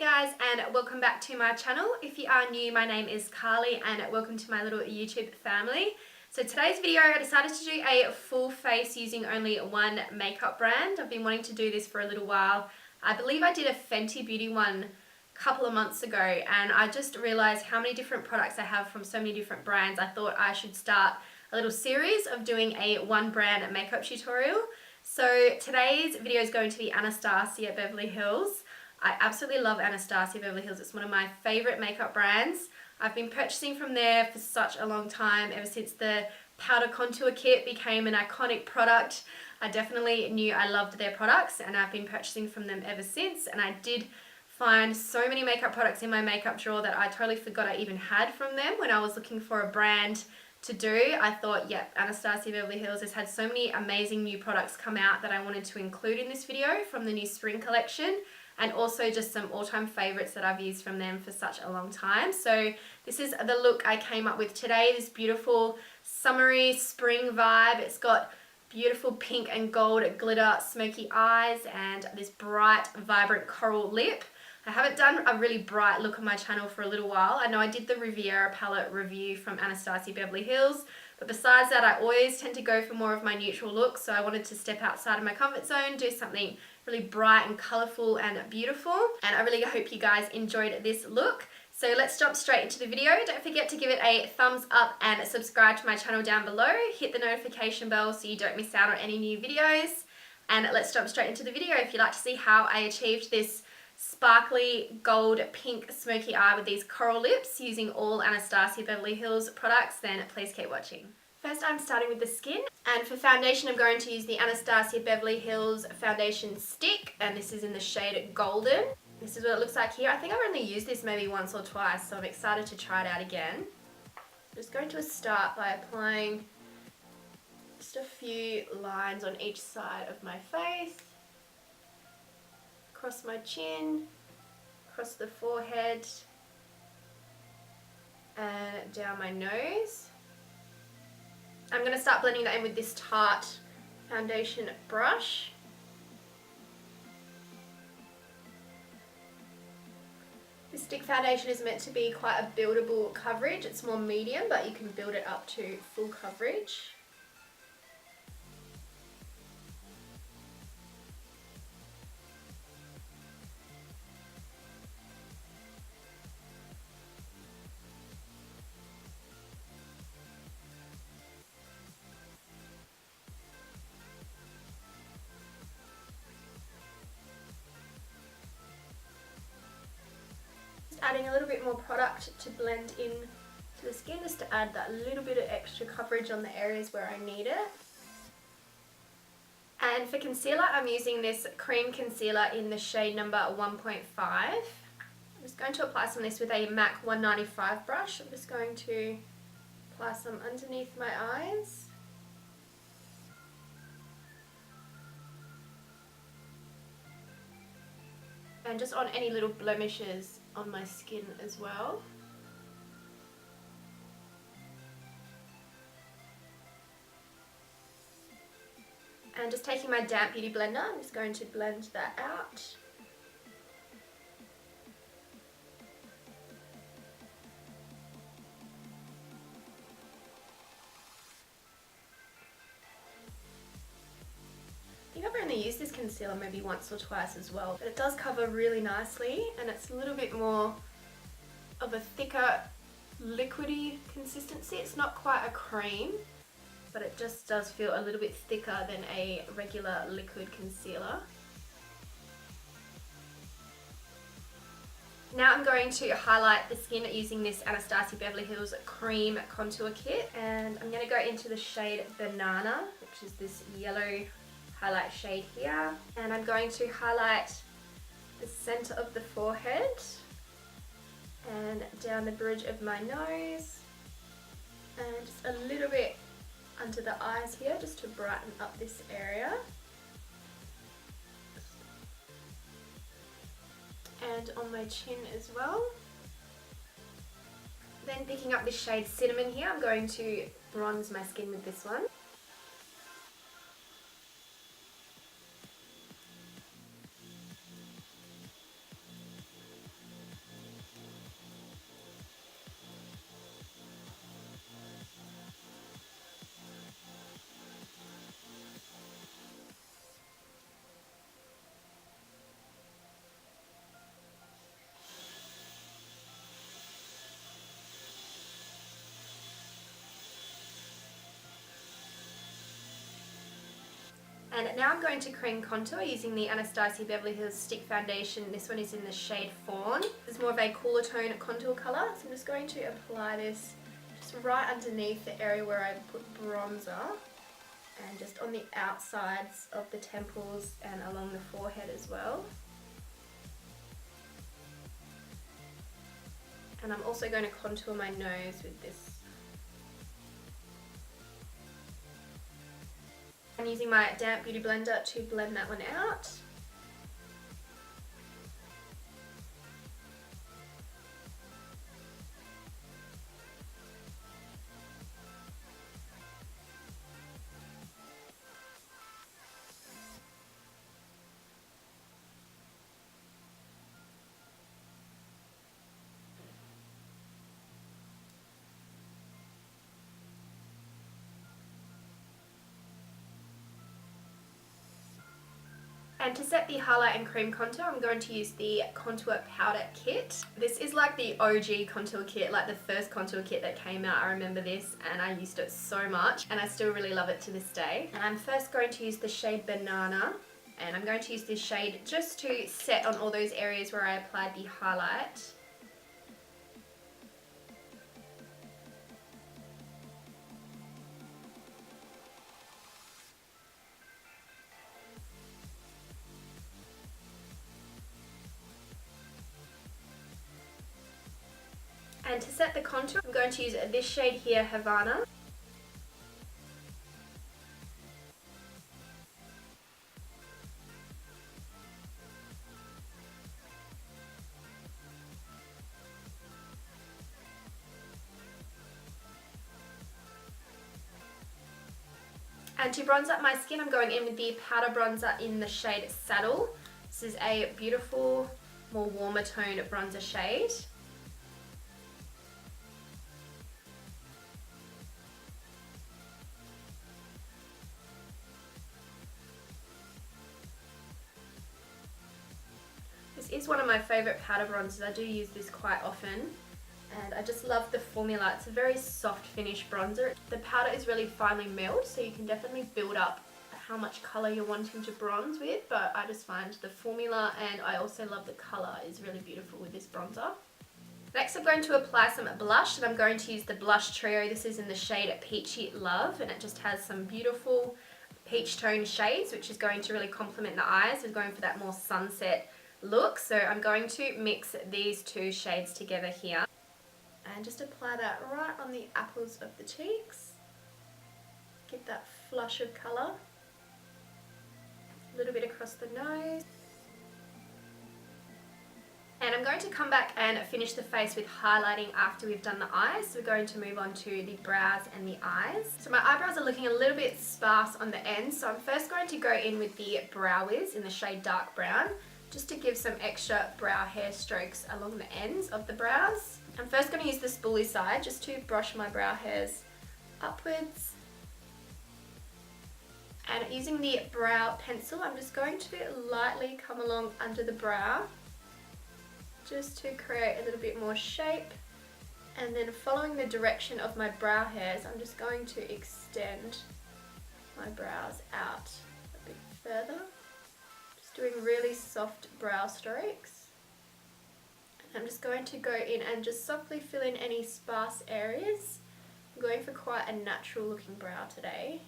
guys, and welcome back to my channel. If you are new, my name is Carly and welcome to my little YouTube family. So today's video I decided to do a full face using only one makeup brand. I've been wanting to do this for a little while. I believe I did a Fenty Beauty one a couple of months ago and I just realized how many different products I have from so many different brands. I thought I should start a little series of doing a one brand makeup tutorial. So today's video is going to be Anastasia Beverly Hills. I absolutely love Anastasia Beverly Hills. It's one of my favorite makeup brands. I've been purchasing from there for such a long time, ever since the powder contour kit became an iconic product. I definitely knew I loved their products and I've been purchasing from them ever since, and I did find so many makeup products in my makeup drawer that I totally forgot I even had from them. When I was looking for a brand to do, I thought, yep, Anastasia Beverly Hills has had so many amazing new products come out that I wanted to include in this video from the new spring collection, and also just some all-time favorites that I've used from them for such a long time. So this is the look I came up with today, this beautiful summery spring vibe. It's got beautiful pink and gold glitter smoky eyes and this bright vibrant coral lip. I haven't done a really bright look on my channel for a little while. I know I did the Riviera Palette review from Anastasia Beverly Hills, but besides that I always tend to go for more of my neutral looks, so I wanted to step outside of my comfort zone, do something really bright and colourful and beautiful, and I really hope you guys enjoyed this look. So let's jump straight into the video. Don't forget to give it a thumbs up and subscribe to my channel down below. Hit the notification bell so you don't miss out on any new videos, and let's jump straight into the video. If you'd like to see how I achieved this sparkly gold pink smoky eye with these coral lips using all Anastasia Beverly Hills products, then please keep watching. First I'm starting with the skin, and for foundation I'm going to use the Anastasia Beverly Hills foundation stick, and this is in the shade Golden. This is what it looks like here. I think I've only used this maybe once or twice, so I'm excited to try it out again. I'm just going to start by applying just a few lines on each side of my face. Across my chin, across the forehead, and down my nose. I'm going to start blending that in with this Tarte foundation brush. This stick foundation is meant to be quite a buildable coverage. It's more medium, but you can build it up to full coverage. Adding a little bit more product to blend in to the skin, just to add that little bit of extra coverage on the areas where I need it. And for concealer, I'm using this cream concealer in the shade number 1.5. I'm just going to apply some of this with a MAC 195 brush. I'm just going to apply some underneath my eyes. And just on any little blemishes on my skin as well. And just taking my damp beauty blender, I'm just going to blend that out. I think I've only used this concealer maybe once or twice as well, but it does cover really nicely, and it's a little bit more of a thicker liquidy consistency. It's not quite a cream, but it just does feel a little bit thicker than a regular liquid concealer. Now I'm going to highlight the skin using this Anastasia Beverly Hills cream contour kit, and I'm going to go into the shade Banana, which is this yellow highlight shade here, and I'm going to highlight the center of the forehead and down the bridge of my nose, and just a little bit under the eyes here, just to brighten up this area, and on my chin as well. Then picking up this shade Cinnamon here, I'm going to bronze my skin with this one. And now I'm going to cream contour using the Anastasia Beverly Hills Stick Foundation. This one is in the shade Fawn. This is more of a cooler tone contour colour. So I'm just going to apply this just right underneath the area where I put bronzer. And just on the outsides of the temples and along the forehead as well. And I'm also going to contour my nose with this. I'm using my damp beauty blender to blend that one out. And to set the highlight and cream contour, I'm going to use the Contour Powder Kit. This is like the OG contour kit, like the first contour kit that came out. I remember this and I used it so much and I still really love it to this day. And I'm first going to use the shade Banana, and I'm going to use this shade just to set on all those areas where I applied the highlight. And to set the contour, I'm going to use this shade here, Havana. And to bronze up my skin, I'm going in with the powder bronzer in the shade Saddle. This is a beautiful, more warmer tone bronzer shade. This is one of my favourite powder bronzers. I do use this quite often and I just love the formula. It's a very soft finish bronzer. The powder is really finely milled, so you can definitely build up how much colour you're wanting to bronze with, but I just find the formula, and I also love the colour, is really beautiful with this bronzer. Next I'm going to apply some blush, and I'm going to use the Blush Trio. This is in the shade Peachy Love, and it just has some beautiful peach tone shades, which is going to really complement the eyes. We're going for that more sunset look, so I'm going to mix these two shades together here and just apply that right on the apples of the cheeks. Get that flush of colour. A little bit across the nose. And I'm going to come back and finish the face with highlighting after we've done the eyes. So we're going to move on to the brows and the eyes. So my eyebrows are looking a little bit sparse on the ends, so I'm first going to go in with the Brow Wiz in the shade Dark Brown, just to give some extra brow hair strokes along the ends of the brows. I'm first going to use the spoolie side just to brush my brow hairs upwards. And using the brow pencil, I'm just going to lightly come along under the brow just to create a little bit more shape. And then following the direction of my brow hairs, I'm just going to extend my brows out a bit further. Just doing really soft brow strokes. I'm just going to go in and just softly fill in any sparse areas. I'm going for quite a natural looking brow today.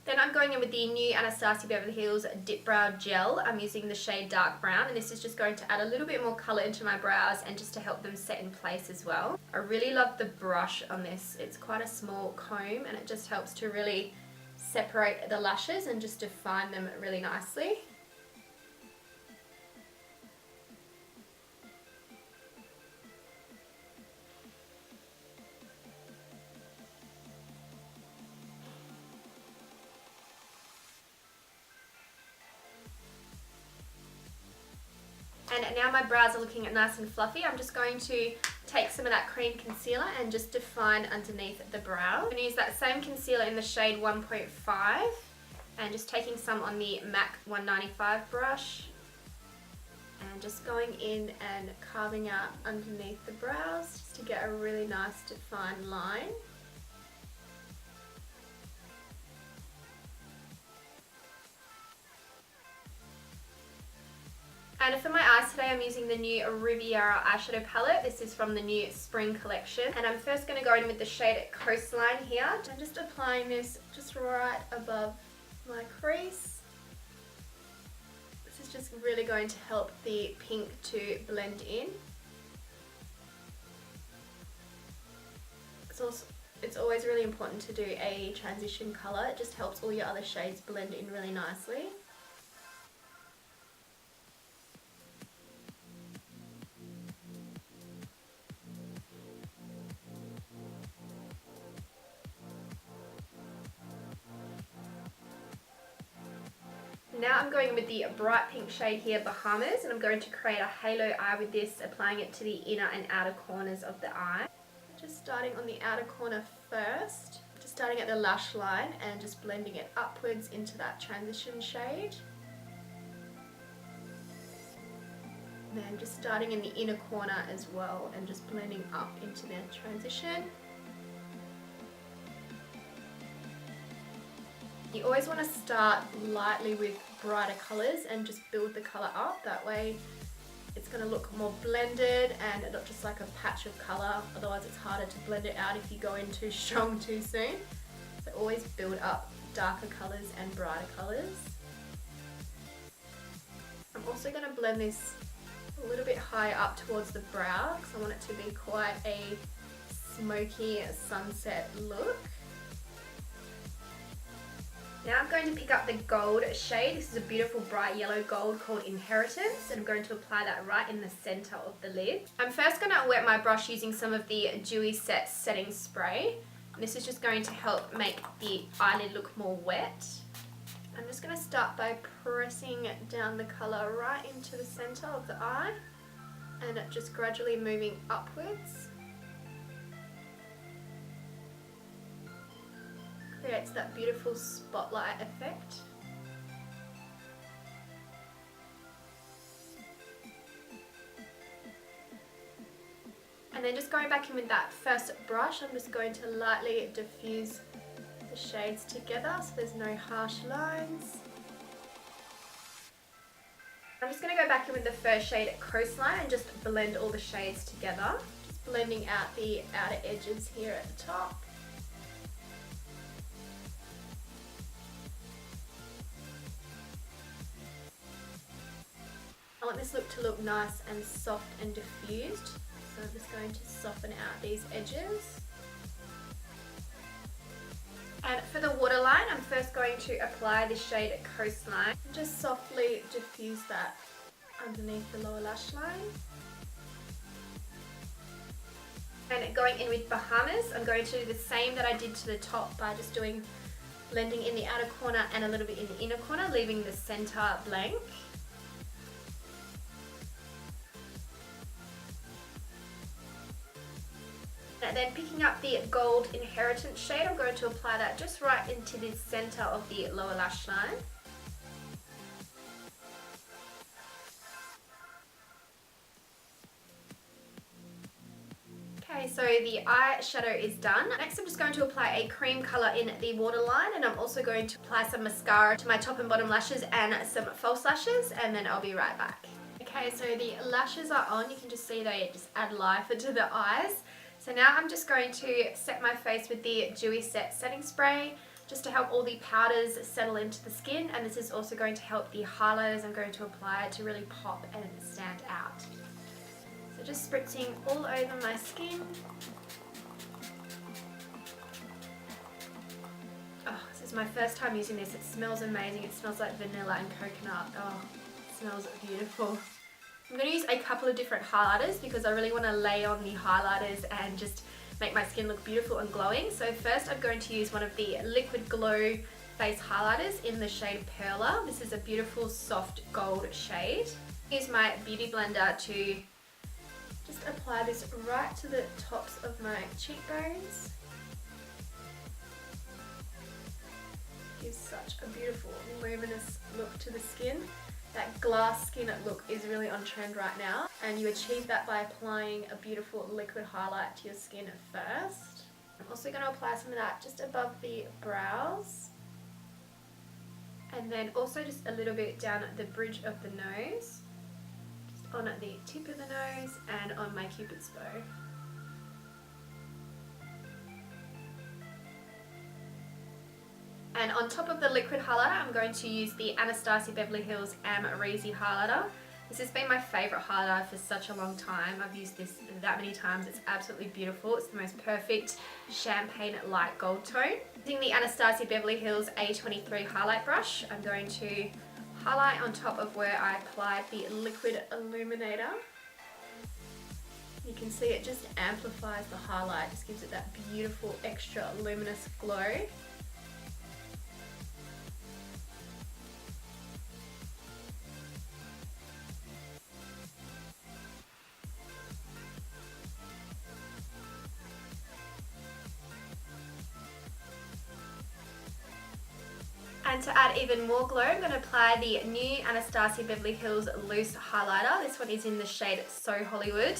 Then I'm going in with the new Anastasia Beverly Hills Dipbrow Gel. I'm using the shade Dark Brown, and this is just going to add a little bit more colour into my brows and just to help them set in place as well. I really love the brush on this. It's quite a small comb and it just helps to really separate the lashes and just define them really nicely. And now my brows are looking nice and fluffy. I'm just going to take some of that cream concealer and just define underneath the brow. I'm going to use that same concealer in the shade 1.5 and just taking some on the MAC 195 brush and just going in and carving out underneath the brows just to get a really nice defined line. And for my eyes today, I'm using the new Riviera eyeshadow palette. This is from the new spring collection. And I'm first going to go in with the shade Coastline here. I'm just applying this just right above my crease. This is just really going to help the pink to blend in. It's always really important to do a transition colour. It just helps all your other shades blend in really nicely. Now I'm going with the bright pink shade here, Bahamas, and I'm going to create a halo eye with this, applying it to the inner and outer corners of the eye. Just starting on the outer corner first, just starting at the lash line and just blending it upwards into that transition shade. And then just starting in the inner corner as well and just blending up into the transition. You always want to start lightly with brighter colours and just build the colour up. That way it's going to look more blended and not just like a patch of colour. Otherwise it's harder to blend it out if you go in too strong too soon. So always build up darker colours and brighter colours. I'm also going to blend this a little bit higher up towards the brow because I want it to be quite a smoky sunset look. Now I'm going to pick up the gold shade. This is a beautiful bright yellow gold called Inheritance, and I'm going to apply that right in the center of the lid. I'm first going to wet my brush using some of the Dewy Set setting spray. And this is just going to help make the eyelid look more wet. I'm just going to start by pressing down the color right into the center of the eye and just gradually moving upwards. Creates that beautiful spotlight effect. And then just going back in with that first brush, I'm just going to lightly diffuse the shades together so there's no harsh lines. I'm just going to go back in with the first shade Coastline and just blend all the shades together. Just blending out the outer edges here at the top. I want this look to look nice and soft and diffused, so I'm just going to soften out these edges. And for the waterline, I'm first going to apply the shade Coastline and just softly diffuse that underneath the lower lash line. And going in with Bahamas, I'm going to do the same that I did to the top by just blending in the outer corner and a little bit in the inner corner, leaving the center blank. And then picking up the gold Inheritance shade, I'm going to apply that just right into the center of the lower lash line. Okay, so the eyeshadow is done. Next I'm just going to apply a cream colour in the waterline, and I'm also going to apply some mascara to my top and bottom lashes and some false lashes, and then I'll be right back. Okay, so the lashes are on. You can just see they just add life to the eyes. So now I'm just going to set my face with the Dewy Set setting spray just to help all the powders settle into the skin, and this is also going to help the highlighters I'm going to apply to really pop and stand out. So just spritzing all over my skin. Oh, this is my first time using this. It smells amazing. It smells like vanilla and coconut. Oh, it smells beautiful. I'm going to use a couple of different highlighters because I really want to lay on the highlighters and just make my skin look beautiful and glowing. So first I'm going to use one of the Liquid Glow face highlighters in the shade Perla. This is a beautiful soft gold shade. Use my beauty blender to just apply this right to the tops of my cheekbones. Gives such a beautiful luminous look to the skin. That glass skin look is really on trend right now, and you achieve that by applying a beautiful liquid highlight to your skin first. I'm also going to apply some of that just above the brows, and then also just a little bit down at the bridge of the nose. on the tip of the nose and on my Cupid's bow. And on top of the liquid highlighter, I'm going to use the Anastasia Beverly Hills Amrezy highlighter. This has been my favourite highlighter for such a long time. I've used this that many times. It's absolutely beautiful. It's the most perfect champagne light gold tone. Using the Anastasia Beverly Hills A23 highlight brush, I'm going to highlight on top of where I applied the liquid illuminator. You can see it just amplifies the highlight, just gives it that beautiful extra luminous glow. And to add even more glow, I'm going to apply the new Anastasia Beverly Hills Loose Highlighter. This one is in the shade So Hollywood.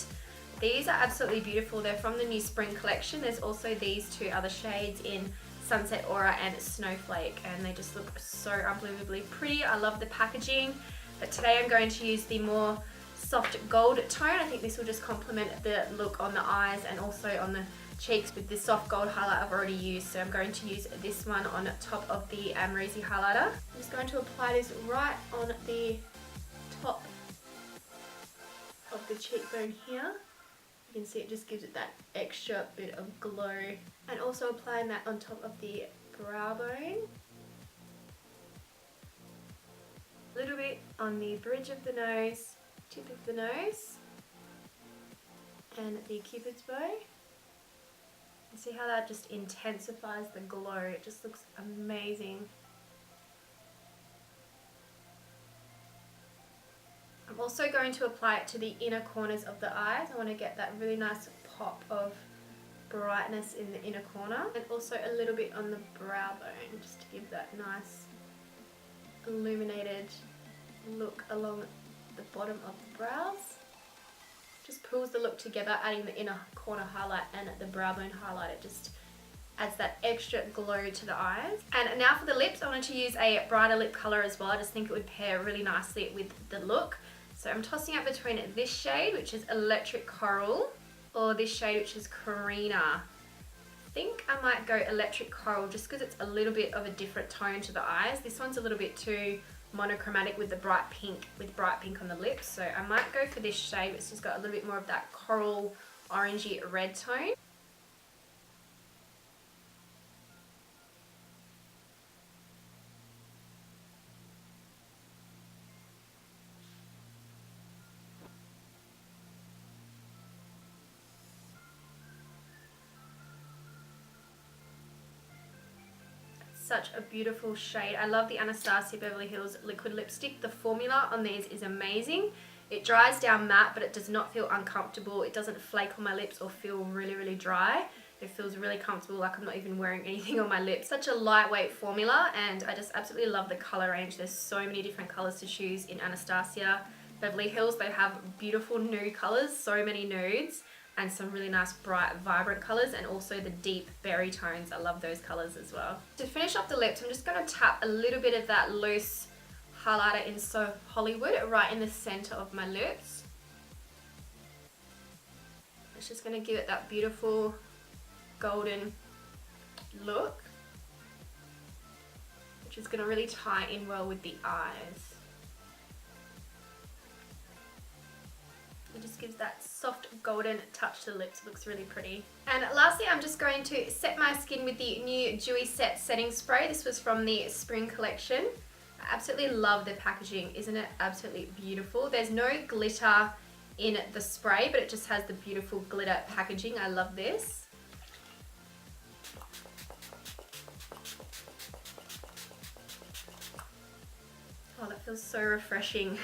These are absolutely beautiful. They're from the new spring collection. There's also these two other shades in Sunset Aura and Snowflake, and they just look so unbelievably pretty. I love the packaging, but today I'm going to use the more soft gold tone. I think this will just complement the look on the eyes and also on the cheeks with this soft gold highlight I've already used. So I'm going to use this one on top of the Amrezy highlighter. I'm just going to apply this right on the top of the cheekbone here. You can see it just gives it that extra bit of glow. And also applying that on top of the brow bone. A little bit on the bridge of the nose, tip of the nose, and the Cupid's bow. And see how that just intensifies the glow. It just looks amazing. I'm also going to apply it to the inner corners of the eyes. I want to get that really nice pop of brightness in the inner corner, and also a little bit on the brow bone, just to give that nice illuminated look along the bottom of the brows. Just pulls the look together, adding the inner corner highlight and the brow bone highlight. It just adds that extra glow to the eyes. And now for the lips, I wanted to use a brighter lip colour as well. I just think it would pair really nicely with the look. So I'm tossing up between this shade, which is Electric Coral, or this shade, which is Carina. I think I might go Electric Coral just because it's a little bit of a different tone to the eyes. This one's a little bit too monochromatic with the bright pink on the lips, so I might go for this shade. It's just got a little bit more of that coral orangey red tone. Such a beautiful shade. I love the Anastasia Beverly Hills liquid lipstick. The formula on these is amazing. It dries down matte, but it does not feel uncomfortable. It doesn't flake on my lips or feel really, really dry. It feels really comfortable, like I'm not even wearing anything on my lips. Such a lightweight formula, and I just absolutely love the color range. There's so many different colors to choose in Anastasia Beverly Hills. They have beautiful nude colors, so many nudes, and some really nice bright vibrant colors, and also the deep berry tones. I love those colors as well. To finish off the lips, I'm just going to tap a little bit of that loose highlighter in So Hollywood right in the center of my lips. It's just going to give it that beautiful golden look, which is going to really tie in well with the eyes. It just gives that soft golden touch to the lips. It looks really pretty. And lastly, I'm just going to set my skin with the new Dewy Set Setting Spray. This was from the spring collection. I absolutely love the packaging. Isn't it absolutely beautiful? There's no glitter in the spray, but it just has the beautiful glitter packaging. I love this. Oh, that feels so refreshing.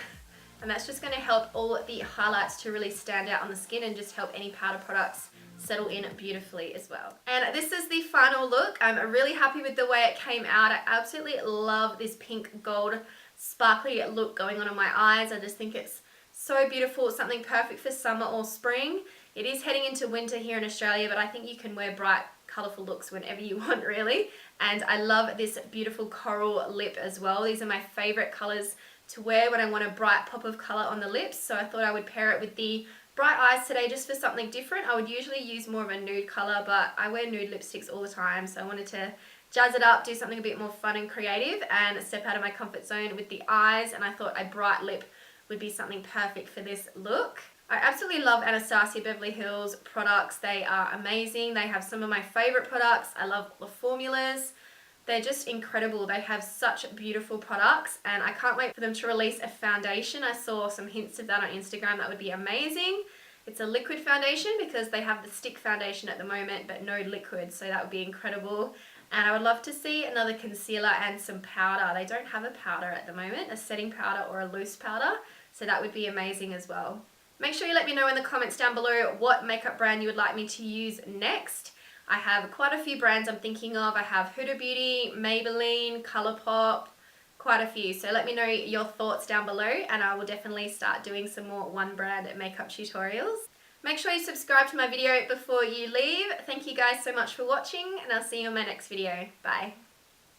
And that's just going to help all the highlights to really stand out on the skin, and just help any powder products settle in beautifully as well. And this is the final look. I'm really happy with the way it came out. I absolutely love this pink gold sparkly look going on my eyes. I just think it's so beautiful. It's something perfect for summer or spring. It is heading into winter here in Australia, but I think you can wear bright, colourful looks whenever you want, really. And I love this beautiful coral lip as well. These are my favourite colours to wear when I want a bright pop of colour on the lips. So I thought I would pair it with the bright eyes today just for something different. I would usually use more of a nude colour, but I wear nude lipsticks all the time, so I wanted to jazz it up, do something a bit more fun and creative, and step out of my comfort zone with the eyes, and I thought a bright lip would be something perfect for this look. I absolutely love Anastasia Beverly Hills products. They are amazing. They have some of my favourite products. I love the formulas. They're just incredible. They have such beautiful products, and I can't wait for them to release a foundation. I saw some hints of that on Instagram. That would be amazing. It's a liquid foundation because they have the stick foundation at the moment, but no liquid, so that would be incredible. And I would love to see another concealer and some powder. They don't have a powder at the moment, a setting powder or a loose powder, so that would be amazing as well. Make sure you let me know in the comments down below what makeup brand you would like me to use next. I have quite a few brands I'm thinking of. I have Huda Beauty, Maybelline, Colourpop, quite a few. So let me know your thoughts down below, and I will definitely start doing some more one brand makeup tutorials. Make sure you subscribe to my video before you leave. Thank you guys so much for watching, and I'll see you in my next video. Bye.